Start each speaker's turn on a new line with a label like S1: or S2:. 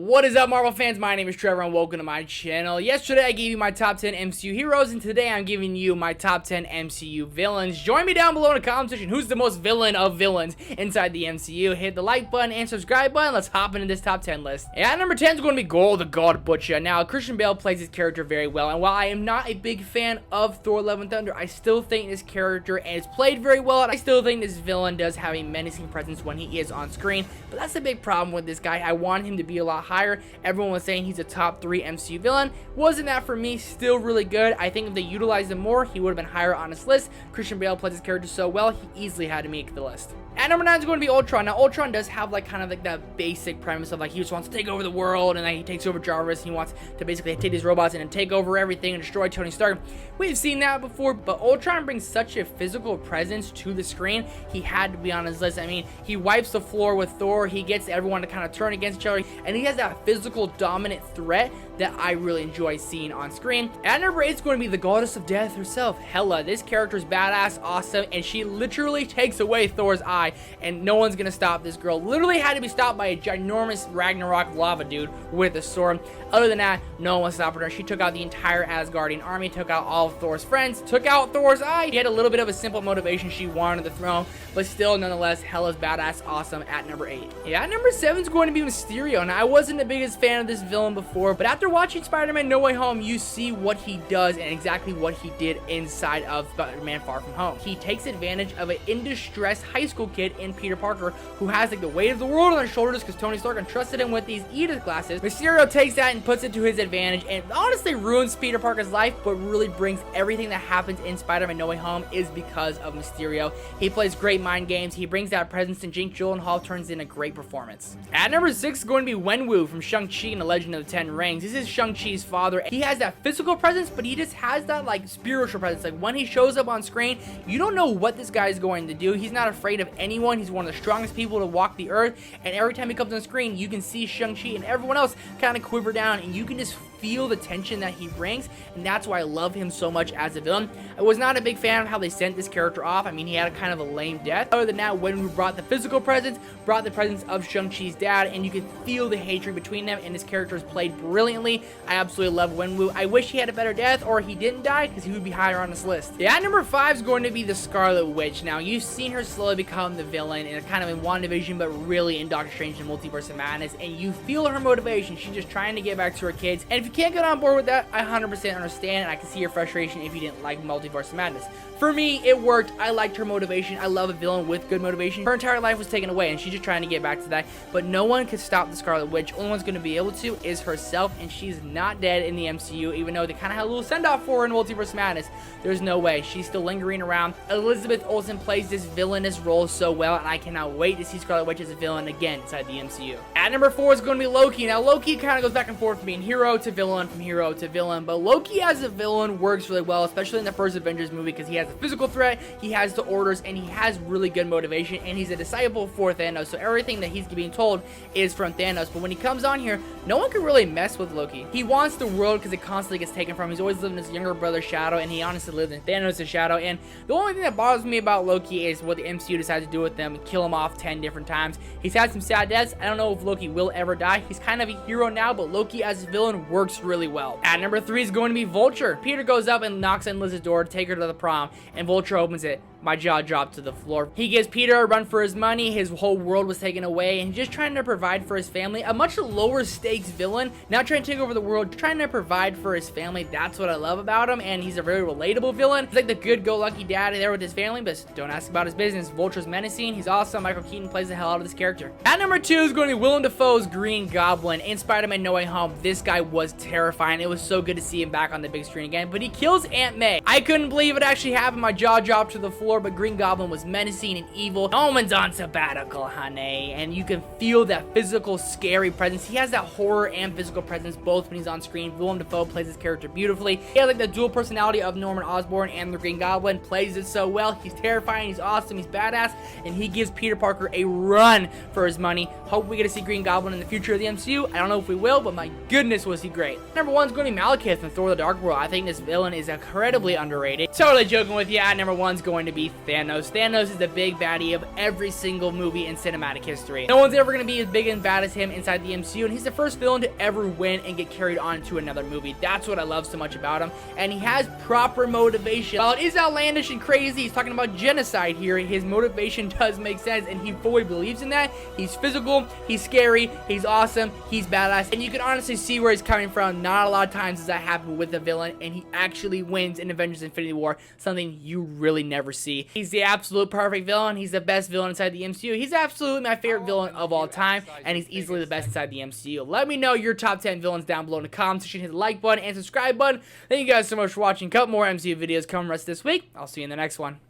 S1: What is up, Marvel fans? My name is Trevor and welcome to my channel. Yesterday I gave you my top 10 MCU heroes and today I'm giving you my top 10 MCU villains. Join me down below in the comment section who's the most villain of villains inside the MCU. Hit the like button and subscribe button. Let's hop into this top 10 list. And at number 10 is going to be Gorr the God Butcher. Now, Christian Bale plays his character very well, and while I am not a big fan of Thor Love and Thunder, I still think this character is played very well, and I still think this villain does have a menacing presence when he is on screen. But that's the big problem with this guy. I want him to be a lot higher. Everyone was saying he's a top 3 MCU villain. Wasn't that for me? Still really good. I think if they utilized him more, he would have been higher on this list. Christian Bale plays his character so well, he easily had to make the list. At number 9 is going to be Ultron. Now, Ultron does have kind of that basic premise of he just wants to take over the world, and then he takes over Jarvis, and he wants to basically take these robots and take over everything and destroy Tony Stark. We've seen that before, but Ultron brings such a physical presence to the screen, he had to be on his list. I mean, he wipes the floor with Thor, he gets everyone to kind of turn against each other, and he has that physical dominant threat that I really enjoy seeing on screen. At number 8 is going to be the Goddess of Death herself, Hela. This character is badass, awesome, and she literally takes away Thor's eye, and no one's gonna stop this girl. Literally had to be stopped by a ginormous Ragnarok lava dude with a sword. Other than that, no one was stopping her. She took out the entire Asgardian army, took out all of Thor's friends, took out Thor's eye. She had a little bit of a simple motivation. She wanted the throne, but still, nonetheless, Hela's badass, awesome at number 8. Yeah, at number 7 is going to be Mysterio. Now, I wasn't the biggest fan of this villain before, but after watching Spider-Man No Way Home, you see what he does and exactly what he did inside of Spider-Man Far From Home. He takes advantage of an in-distress high school kid in Peter Parker who has the weight of the world on their shoulders because Tony Stark entrusted him with these Edith glasses. Mysterio takes that and puts it to his advantage and honestly ruins Peter Parker's life, but really brings everything that happens in Spider-Man No Way Home is because of Mysterio. He plays great mind games, he brings that presence, and Jake Gyllenhaal turns in a great performance. At number 6 is going to be Wenwu from Shang-Chi and the Legend of the Ten Rings. This is Shang-Chi's father. He has that physical presence, but he just has that spiritual presence. When he shows up on screen, you don't know what this guy is going to do. He's not afraid of anyone. He's one of the strongest people to walk the earth, and every time he comes on screen, you can see Shang-Chi and everyone else kind of quiver down, and you can just feel the tension that he brings, and that's why I love him so much as a villain. I was not a big fan of how they sent this character off. I mean, he had a kind of a lame death. Other than that, when we brought the physical presence, brought the presence of Shang-Chi's dad, and you could feel the hatred between them, and this character is played brilliantly. I absolutely love Wenwu. I wish he had a better death or he didn't die because he would be higher on this list. Yeah, at number 5 is going to be the Scarlet Witch. Now, you've seen her slowly become the villain and kind of in WandaVision, but really in Doctor Strange and Multiverse of Madness, and you feel her motivation. She's just trying to get back to her kids, and if you can't get on board with that, I 100% understand, and I can see your frustration if you didn't like Multiverse of Madness. For me, it worked. I liked her motivation. I love a villain with good motivation. Her entire life was taken away, and she's just trying to get back to that, but no one could stop the Scarlet Witch. Only one's going to be able to is herself, and she's not dead in the MCU, even though they kind of had a little send-off for her in Multiverse of Madness. There's no way. She's still lingering around. Elizabeth Olsen plays this villainous role so well, and I cannot wait to see Scarlet Witch as a villain again inside the MCU. At number 4 is going to be Loki. Now, Loki kind of goes back and forth from being hero to villain, from hero to villain, but Loki as a villain works really well, especially in the first Avengers movie, because he has a physical threat, he has the orders, and he has really good motivation, and he's a disciple for Thanos, so everything that he's being told is from Thanos. But when he comes on here, no one can really mess with Loki. He wants the world because it constantly gets taken from him. He's always lived in his younger brother's shadow, and he honestly lived in Thanos' shadow, and the only thing that bothers me about Loki is what the MCU decides to do with them, kill him off 10 different times. He's had some sad deaths. I don't know if Loki will ever die. He's kind of a hero now, but Loki as a villain works really well. At number 3 is going to be Vulture. Peter goes up and knocks on Liz's door to take her to the prom, and Vulture opens it. My jaw dropped to the floor. He gives Peter a run for his money. His whole world was taken away, and he's just trying to provide for his family. A much lower stakes villain, not trying to take over the world, trying to provide for his family. That's what I love about him, and he's a very relatable villain. He's like the good-go-lucky dad there with his family, but don't ask about his business. Vulture's menacing. He's awesome. Michael Keaton plays the hell out of this character. At number 2 is going to be Willem Dafoe's Green Goblin. In Spider-Man No Way Home, this guy was terrifying. It was so good to see him back on the big screen again, but he kills Aunt May. I couldn't believe it actually happened. My jaw dropped to the floor, but Green Goblin was menacing and evil. No one's on sabbatical, honey, and you can feel that physical, scary presence. He has that horror and physical presence both when he's on screen. Willem Dafoe plays his character beautifully. He has the dual personality of Norman Osborn and the Green Goblin, plays it so well. He's terrifying, he's awesome, he's badass, and he gives Peter Parker a run for his money. Hope we get to see Green Goblin in the future of the MCU. I don't know if we will, but my goodness was he great. Number 1 is going to be Malekith from Thor: The Dark World. I think this villain is incredibly underrated. Totally joking with you. At number 1 is going to be be Thanos. Thanos is the big baddie of every single movie in cinematic history. No one's ever going to be as big and bad as him inside the MCU, and he's the first villain to ever win and get carried on to another movie. That's what I love so much about him, and he has proper motivation. While it is outlandish and crazy, he's talking about genocide here, his motivation does make sense, and he fully believes in that. He's physical, he's scary, he's awesome, he's badass, and you can honestly see where he's coming from. Not a lot of times does that happen with a villain, and he actually wins in Avengers Infinity War, something you really never see. He's the absolute perfect villain. He's the best villain inside the MCU. He's absolutely my favorite villain of all time, and he's easily the best inside the MCU. Let me know your top 10 villains down below in the comments section. Hit the like button and subscribe button. Thank you guys so much for watching. A couple more MCU videos coming rest this week. I'll see you in the next one.